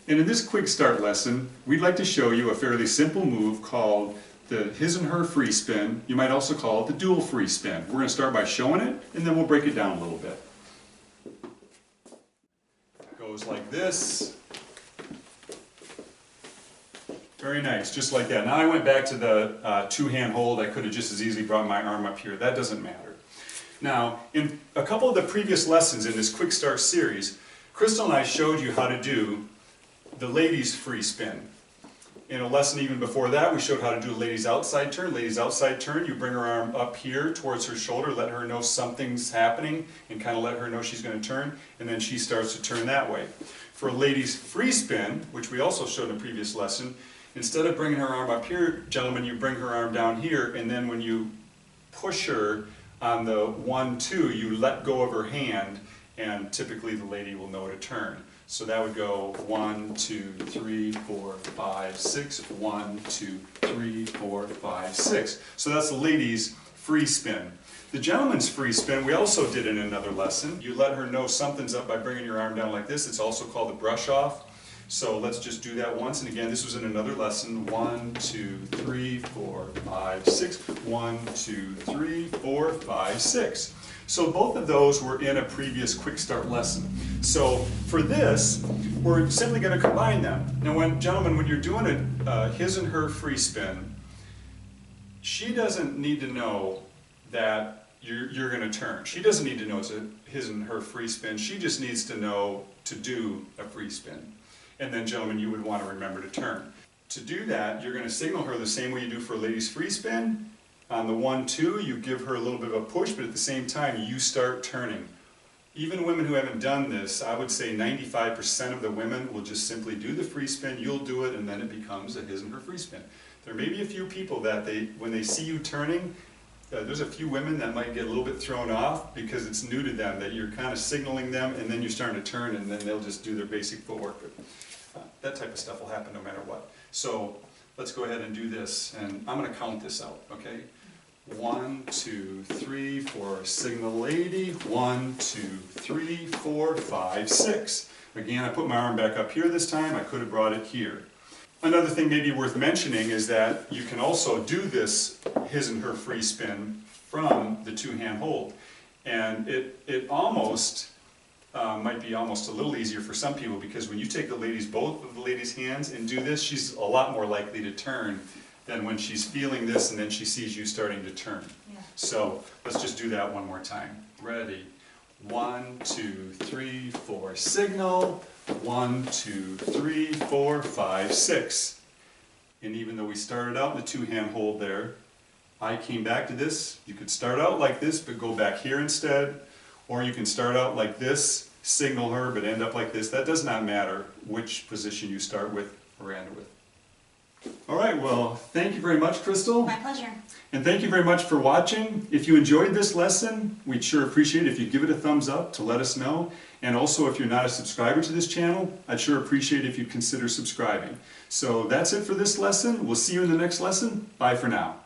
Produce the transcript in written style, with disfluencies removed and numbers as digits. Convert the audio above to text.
And in this quick start lesson, we'd like to show you a fairly simple move called the his and her free spin. You might also call it the dual free spin. We're going to start by showing it, and then we'll break it down a little bit. It goes like this. Very nice, just like that. Now I went back to the two-hand hold. I could have just as easily brought my arm up here. That doesn't matter. Now, in a couple of the previous lessons in this quick start series, Crystal and I showed you how to do the ladies free spin. In a lesson even before that, we showed how to do a ladies outside turn. Ladies outside turn, you bring her arm up here towards her shoulder, let her know something's happening, and kind of let her know she's going to turn, and then she starts to turn that way. For a ladies free spin, which we also showed in a previous lesson, instead of bringing her arm up here, gentlemen, you bring her arm down here, and then when you push her on the 1-2, you let go of her hand, and typically the lady will know to turn. So that would go 1, 2, 3, 4, 5, 6, 1, 2, 3, 4, 5, 6. So that's the ladies' free spin. The gentleman's free spin, we also did in another lesson. You let her know something's up by bringing your arm down like this. It's also called the brush off. So let's just do that once. And again, this was in another lesson. 1, 2, 3, 4, 5, 6. 1, 2, 3, 4, 5, 6. So both of those were in a previous quick start lesson. So for this, we're simply going to combine them. Now, gentlemen, when you're doing a his and her free spin, she doesn't need to know that you're going to turn. She doesn't need to know it's a his and her free spin. She just needs to know to do a free spin. And then, gentlemen, you would want to remember to turn. To do that, you're going to signal her the same way you do for a ladies free spin. On the 1-2, you give her a little bit of a push, but at the same time, you start turning. Even women who haven't done this, I would say 95% of the women will just simply do the free spin, you'll do it, and then it becomes a his and her free spin. There may be a few people that when they see you turning, there's a few women that might get a little bit thrown off because it's new to them, that you're kind of signaling them, and then you're starting to turn, and then they'll just do their basic footwork. But that type of stuff will happen no matter what. So let's go ahead and do this, and I'm going to count this out, okay? 1, 2, 3, 4, signal lady. 1, 2, 3, 4, 5, 6. Again, I put my arm back up here this time. I could have brought it here. Another thing maybe worth mentioning is that you can also do this his and her free spin from the two-hand hold. And it almost might be almost a little easier for some people, because when you take both of the ladies' hands and do this, she's a lot more likely to turn than when she's feeling this and then she sees you starting to turn. Yeah. So let's just do that one more time. Ready? 1, 2, 3, 4, signal. 1, 2, 3, 4, 5, 6. And even though we started out in the two-hand hold there, I came back to this. You could start out like this, but go back here instead. Or you can start out like this, signal her, but end up like this. That does not matter which position you start with or end with. All right, well, thank you very much, Crystal. My pleasure. And thank you very much for watching. If you enjoyed this lesson, we'd sure appreciate it if you give it a thumbs up to let us know. And also, if you're not a subscriber to this channel, I'd sure appreciate it if you consider subscribing. So that's it for this lesson. We'll see you in the next lesson. Bye for now.